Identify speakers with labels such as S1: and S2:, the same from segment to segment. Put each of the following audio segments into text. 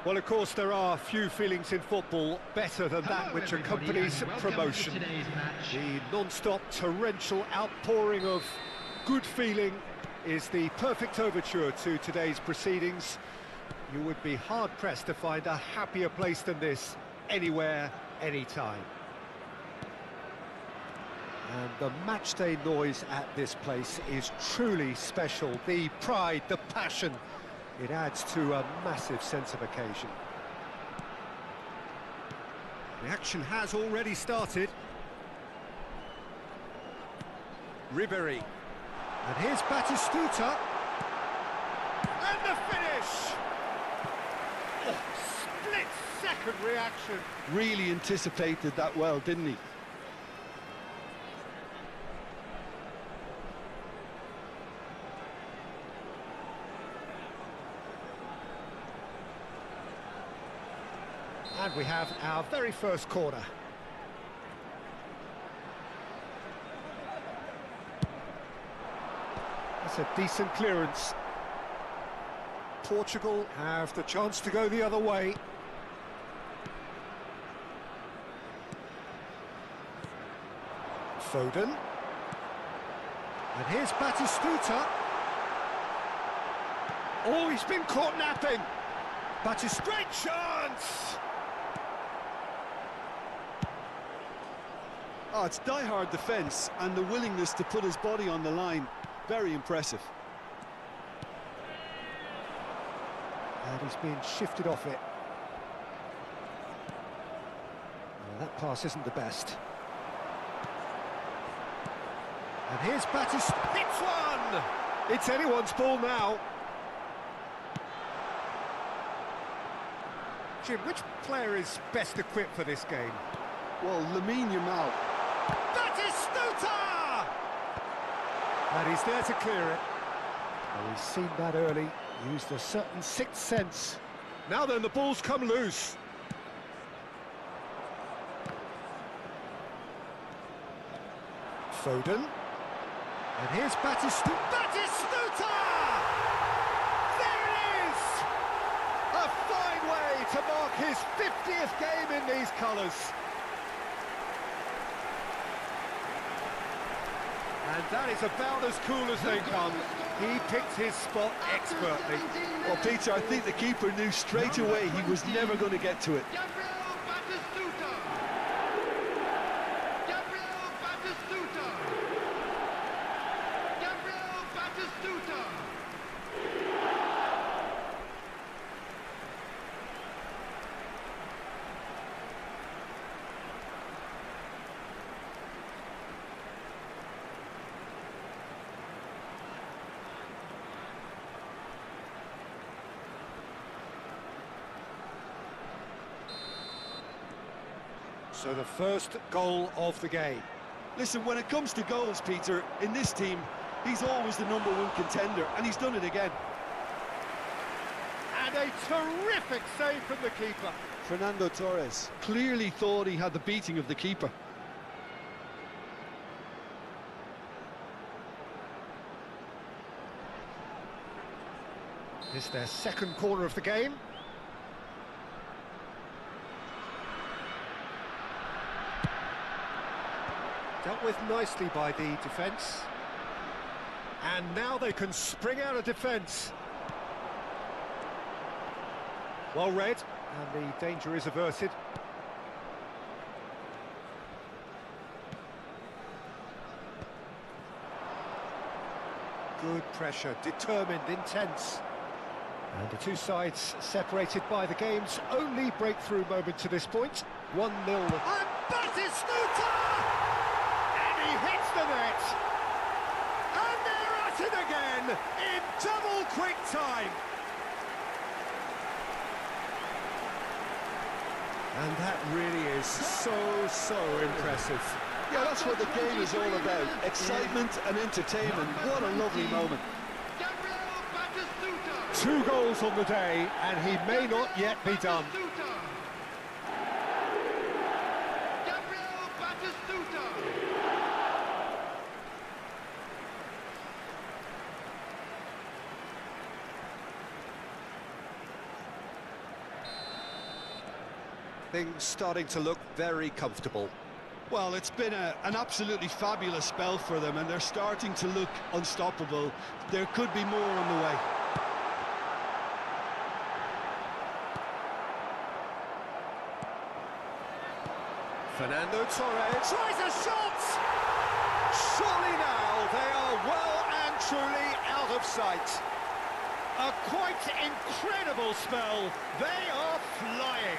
S1: Well, of course, there are few feelings in football better than that which accompanies promotion. The non-stop torrential outpouring of good feeling is the perfect overture to today's proceedings. You would be hard-pressed to find a happier place than this, anywhere, anytime. And the matchday noise at this place is truly special. The pride, the passion, it adds to a massive sense of occasion. The action has already started. Ribery. And here's Batistuta. And the finish! Oh, split-second reaction.
S2: Really anticipated that well, didn't he?
S1: And we have our very first corner. That's a decent clearance. Portugal have the chance to go the other way. Foden. And here's Batistuta. Oh, he's been caught napping. Batistuta, great chance!
S2: Oh, it's die-hard defence and the willingness to put his body on the line. Very impressive.
S1: And he's being shifted off it. Well, that pass isn't the best. And here's Batistuta. Hits one! It's anyone's ball now. Jim, which player is best equipped for this game?
S2: Well, Lamine Yamal.
S1: Batistuta! And he's there to clear it. Well, he's seen that early, used a certain sixth sense. Now then, the ball's come loose. Foden. And here's Batistuta. Batistuta! There it is! A fine way to mark his 50th game in these colours. And that is about as cool as they come. He picked his spot expertly.
S2: Well, Peter, I think the keeper knew straight away he was never going to get to it.
S1: So the first goal of the game.
S2: Listen, when it comes to goals, Peter, in this team, he's always the #1 contender, and he's done it again.
S1: And a terrific save from the keeper.
S2: Fernando Torres clearly thought he had the beating of the keeper.
S1: This is their second corner of the game. Dealt with nicely by the defence. And now they can spring out of defence. Well read, and the danger is averted. Good pressure, determined, intense. And the two sides separated by the game's only breakthrough moment to this point. 1-0. And Batistuta! He hits the net, and they're at it again in double quick time. And that really is so impressive.
S2: Yeah, that's what the game is all about. Excitement and entertainment. What a lovely moment.
S1: 2 goals on the day, and he may not yet be done. Things starting to look very comfortable.
S2: Well, it's been an absolutely fabulous spell for them, and they're starting to look unstoppable. There could be more on the way.
S1: Fernando Torres tries a shot! Surely now they are well and truly out of sight. A quite incredible spell. They are flying.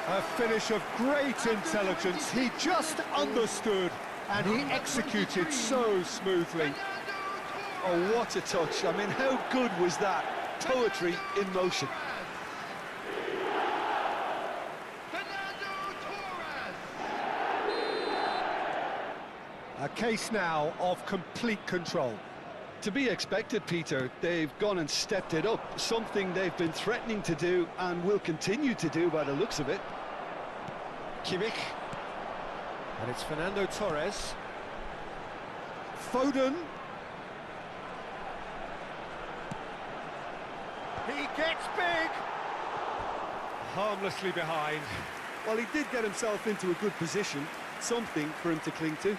S1: A finish of great intelligence. He just understood and he executed so smoothly.
S2: Oh, what a touch. I mean, how good was that? Poetry in motion.
S1: A case now of complete control.
S2: To be expected, Peter. They've gone and stepped it up, something they've been threatening to do and will continue to do by the looks of it.
S1: Kimmich. And it's Fernando Torres. Foden. He gets big. Harmlessly behind.
S2: Well, he did get himself into a good position, something for him to cling to.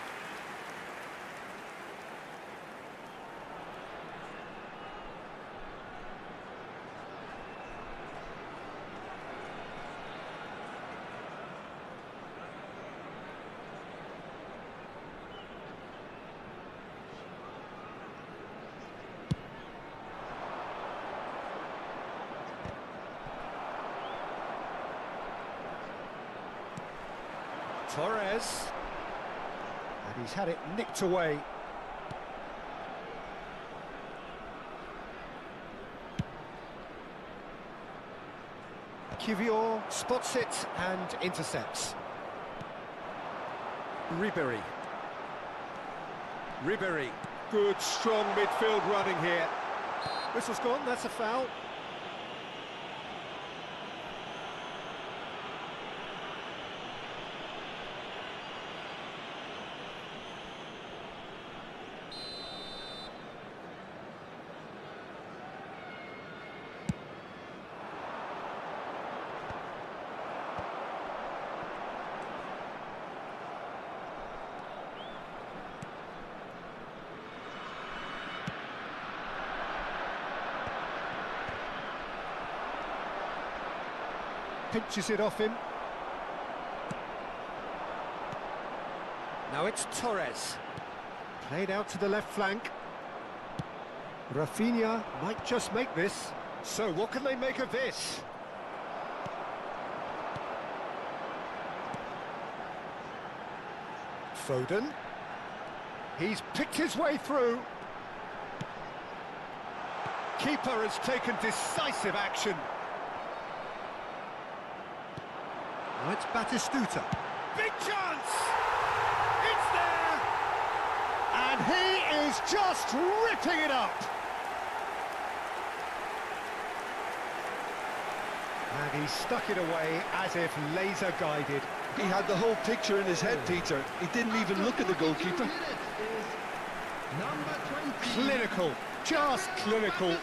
S1: Torres, and he's had it nicked away. Kivior spots it and intercepts. Ribéry. Good, strong midfield running here. Whistle's gone, that's a foul. Pinches it off him. Now it's Torres. Played out to the left flank. Rafinha might just make this. So what can they make of this? Foden. He's picked his way through. Keeper has taken decisive action. Now it's Batistuta. Big chance! It's there! And he is just ripping it up! And he stuck it away as if laser guided.
S2: He had the whole picture in his head, Peter. He didn't even look at the goalkeeper.
S1: Clinical, just clinical.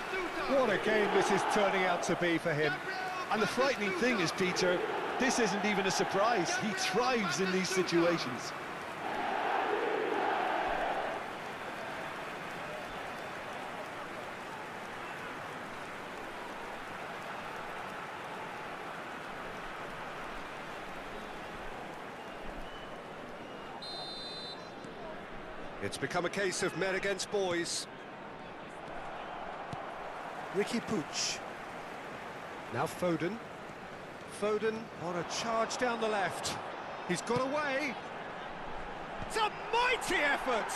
S1: What a game this is turning out to be for him.
S2: And the frightening thing is, Peter, this isn't even a surprise. He thrives in these situations.
S1: It's become a case of men against boys. Ricky Puig. Now Foden. Foden on a charge down the left. He's got away. It's a mighty effort!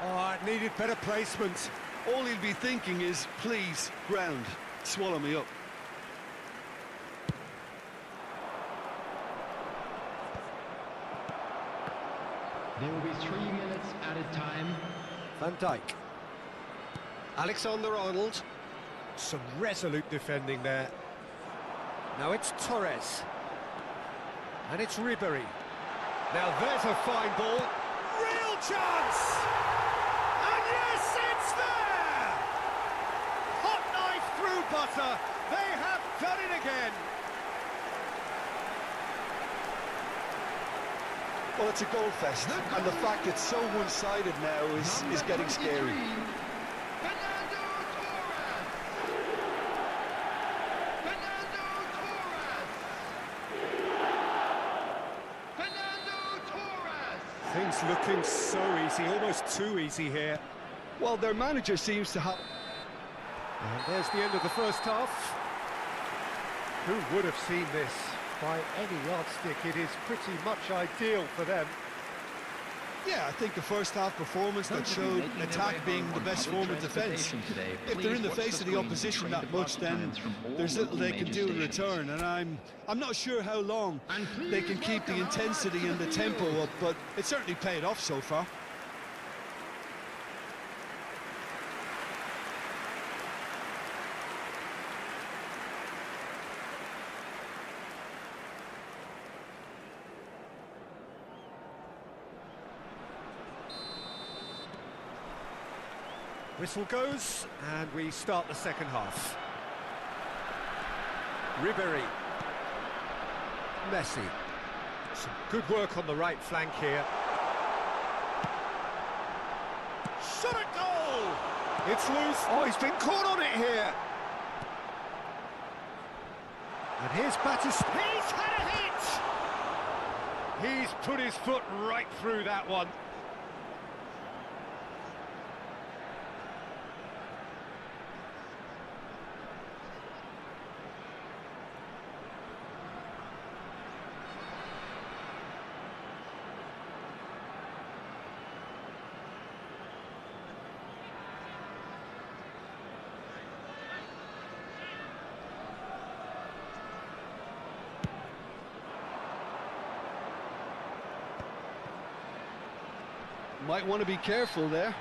S1: Oh, it needed better placement.
S2: All he'll be thinking is, please, ground, swallow me up.
S3: There will be 3 minutes added time.
S1: Van Dijk. Alexander-Arnold. Some resolute defending there. Now it's Torres. And it's Ribéry. Now there's a fine ball. Real chance! And yes, it's there! Hot knife through butter. They have done it again.
S2: Well, it's a goal fest, and the fact it's so one-sided now is getting scary.
S1: Things looking so easy, almost too easy here.
S2: Well, their manager seems to have...
S1: And there's the end of the first half. Who would have seen this? By any yardstick, it is pretty much ideal for them.
S2: Yeah, I think the first half performance that showed attack being the best form of defence. If they're in the face of the opposition that much, then there's little they can do in return, and I'm not sure how long they can keep the intensity and the tempo up, but it certainly paid off so far.
S1: Whistle goes, and we start the second half. Ribéry. Messi. Some good work on the right flank here. Shot at goal! It's loose. Oh, he's been caught on it here. And here's Battis. He's had a hit! He's put his foot right through that one.
S2: Might want to be careful there.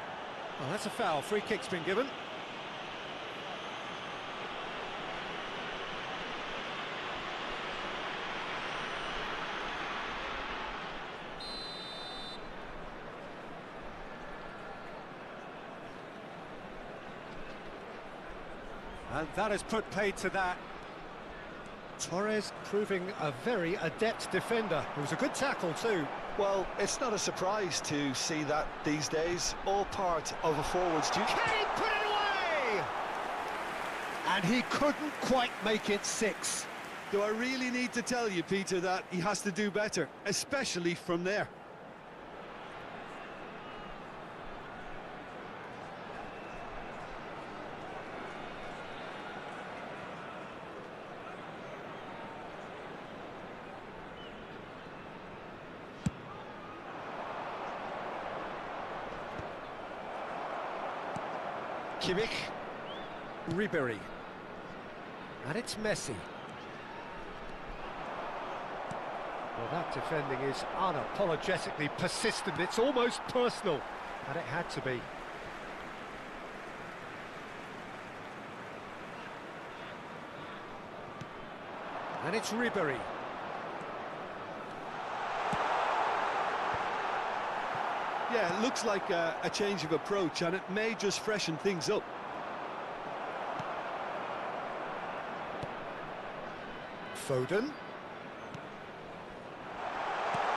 S1: Well, that's a foul. Free kick's been given. And that has put paid to that. Torres proving a very adept defender. It was a good tackle too.
S2: Well, it's not a surprise to see that these days. All part of a forward's duty.
S1: Can he put it away? And he couldn't quite make it 6.
S2: Do I really need to tell you, Peter, that he has to do better, especially from there?
S1: Kimmich, Ribéry, and it's Messi. Well, that defending is unapologetically persistent. It's almost personal, and it had to be. And it's Ribéry.
S2: Yeah, it looks like a change of approach, and it may just freshen things up.
S1: Foden.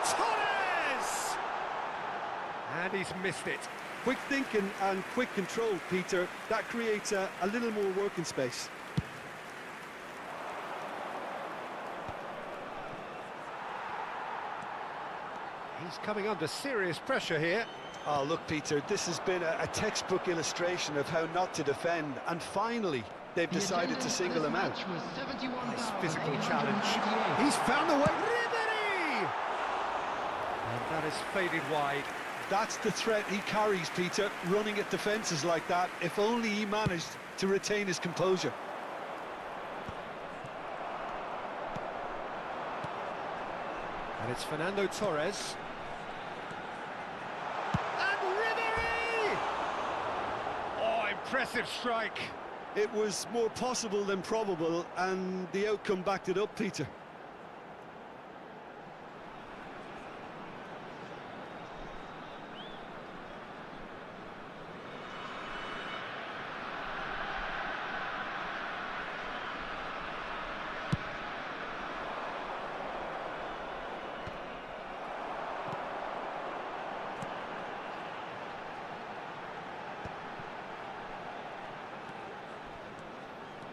S1: Torres! And he's missed it.
S2: Quick thinking and quick control, Peter. That creates a little more working space.
S1: He's coming under serious pressure here.
S2: Oh, look, Peter, this has been a textbook illustration of how not to defend, and finally, they've decided to single him out.
S1: Nice physical challenge. He's found the way. Ribéry! And that is faded wide.
S2: That's the threat he carries, Peter, running at defences like that, if only he managed to retain his composure.
S1: And it's Fernando Torres. And Ribéry! Oh, impressive strike.
S2: It was more possible than probable, and the outcome backed it up, Peter.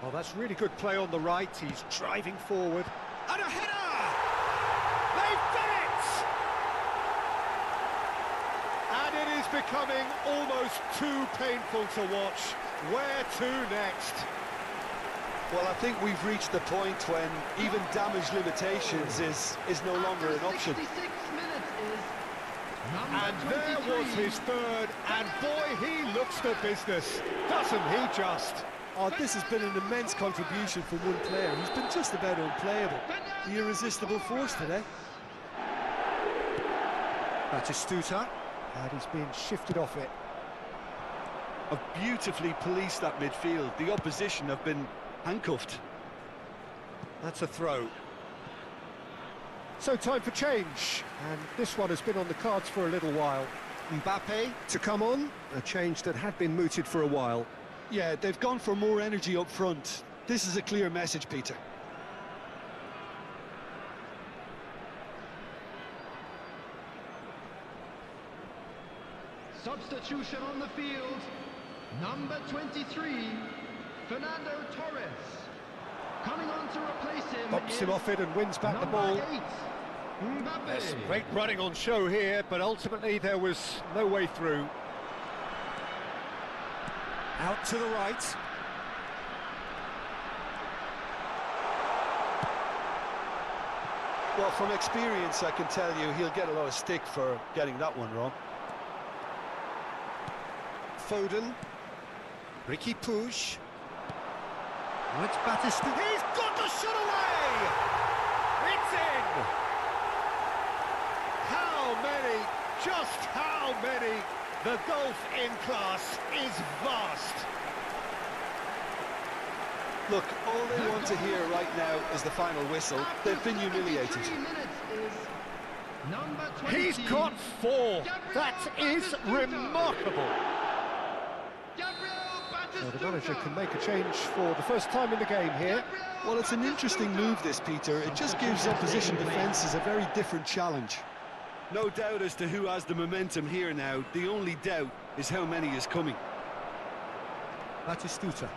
S1: Oh, that's really good play on the right. He's driving forward. And a header! They've done it! And it is becoming almost too painful to watch. Where to next?
S2: Well, I think we've reached the point when even damage limitations is no longer an option.
S3: 66 minutes is
S1: And there was his third, and boy, he looks the business, doesn't he just?
S2: Oh, this has been an immense contribution from one player who's been just about unplayable. The irresistible force today.
S1: Batistuta, and he's been shifted off it.
S2: Have beautifully policed that midfield. The opposition have been handcuffed.
S1: That's a throw. So time for change, and this one has been on the cards for a little while. Mbappe to come on, a change that had been mooted for a while.
S2: Yeah, they've gone for more energy up front. This is a clear message, Peter.
S3: substitution on the field. Number 23, Fernando Torres. Coming on to replace him.
S1: Bumps him off it and wins back the ball.
S3: 8, Mbappe.
S1: There's great running on show here, but ultimately there was no way through. Out to the right.
S2: Well, from experience, I can tell you he'll get a lot of stick for getting that one wrong.
S1: Foden. Ricky Puig. It's Batistuta. He's got the shot away! It's in! How many, just how many? The golf in class is vast.
S2: Look, all they want to hear right now is the final whistle. They've been humiliated.
S1: He's got 4. That is remarkable. So the manager can make a change for the first time in the game here.
S2: Well, it's an interesting move, this, Peter. It just gives opposition defences a very different challenge. No doubt as to who has the momentum here now. The only doubt is how many is coming.
S1: Batistuta.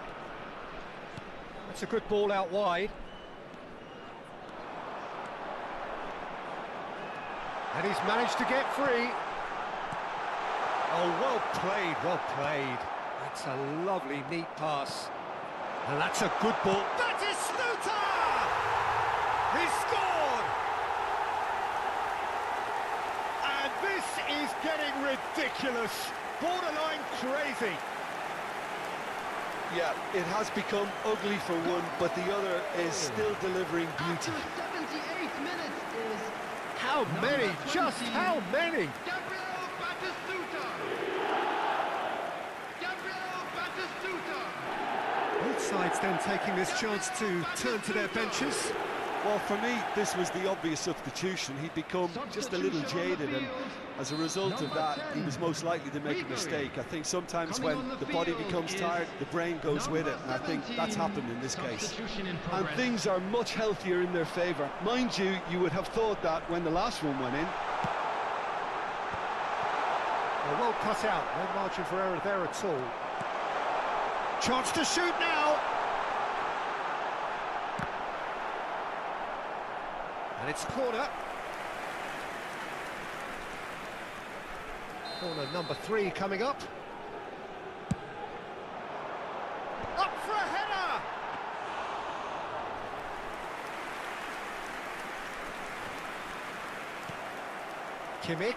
S1: That's a good ball out wide. And he's managed to get free. Oh, well played, well played. That's a lovely, neat pass. And that's a good ball. Batistuta! He scored! And this is getting ridiculous. Borderline crazy.
S2: Yeah, it has become ugly for one, but the other is still delivering beauty.
S3: 78 minutes is
S1: How many? Just how many?
S3: Gabriel Batistuta. Gabriel Batistuta.
S1: Both sides then taking this chance to turn to their benches.
S2: Well, for me, this was the obvious substitution. He'd become just a little jaded, and as a result of that, he was most likely to make a mistake. I think sometimes when the body becomes tired, the brain goes with it, and I think that's happened in this case. And things are much healthier in their favour. Mind you, you would have thought that when the last one went in.
S1: Well cut out, no margin for error there at all. Chance to shoot now! And it's corner. Corner number 3 coming up. Up for a header! Kimmich.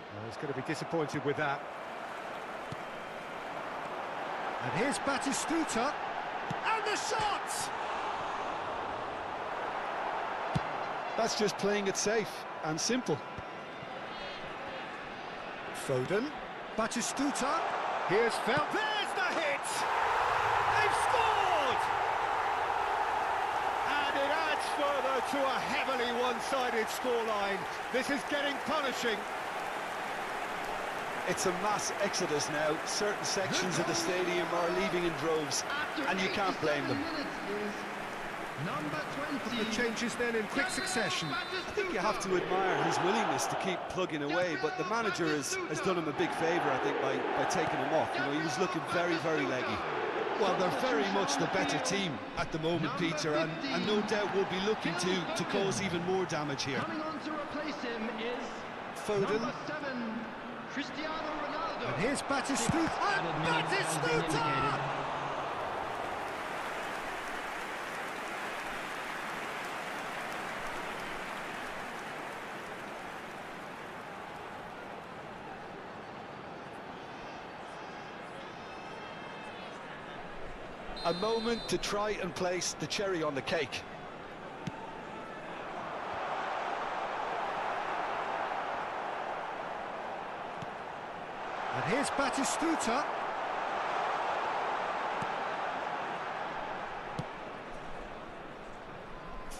S1: Well, he's going to be disappointed with that. And here's Batistuta, and the shot!
S2: That's just playing it safe and simple.
S1: Foden, Batistuta, here's Felt, there's the hit! They've scored! And it adds further to a heavily one-sided scoreline. This is getting punishing.
S2: It's a mass exodus now. Certain sections of the stadium are leaving in droves, and you can't blame them.
S3: Number 20.
S1: The changes then in quick succession.
S2: I think you have to admire his willingness to keep plugging away, but the manager has done him a big favour, I think, by taking him off. You know, he was looking very, very leggy. Well, they're very much the better team at the moment, Peter, and no doubt will be looking to cause even more damage here.
S3: Coming on to replace him is
S1: Foden.
S3: number 7, Cristiano Ronaldo.
S1: And here's Batistuta. Batistuta!
S2: A moment to try and place the cherry on the cake.
S1: And here's Batistuta.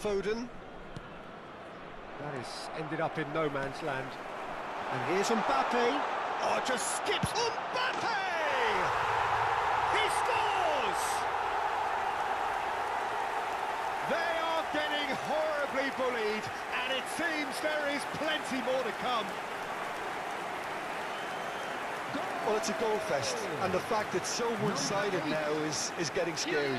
S1: Foden. That is ended up in no man's land. And here's Mbappe. Oh, just skips Mbappe! He scores! They are getting horribly bullied, and it seems there is plenty more to come.
S2: Well, it's a goal fest, and the fact it's so one-sided now is getting scary.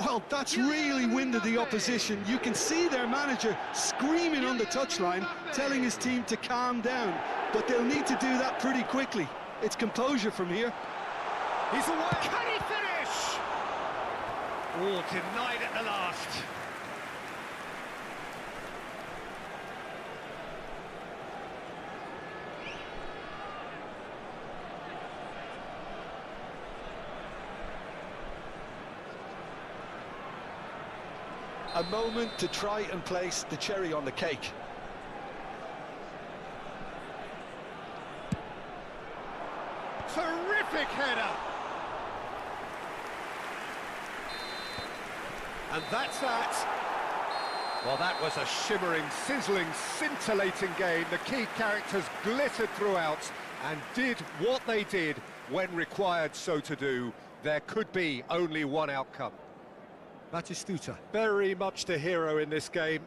S2: Well, that's really winded the opposition. You can see their manager screaming on the touchline, telling his team to calm down, but they'll need to do that pretty quickly. It's composure from here.
S1: He's away. Can he finish? Oh, denied at the last.
S2: A moment to try and place the cherry on the cake.
S1: Terrific header. And that's that. Well, that was a shimmering, sizzling, scintillating game. The key characters glittered throughout and did what they did when required so to do. There could be only one outcome. Batistuta, very much the hero in this game.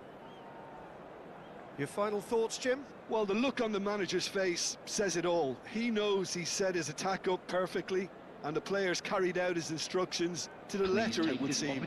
S1: Your final thoughts, Jim?
S2: Well, the look on the manager's face says it all. He knows he set his attack up perfectly, and the players carried out his instructions to the letter, it would seem.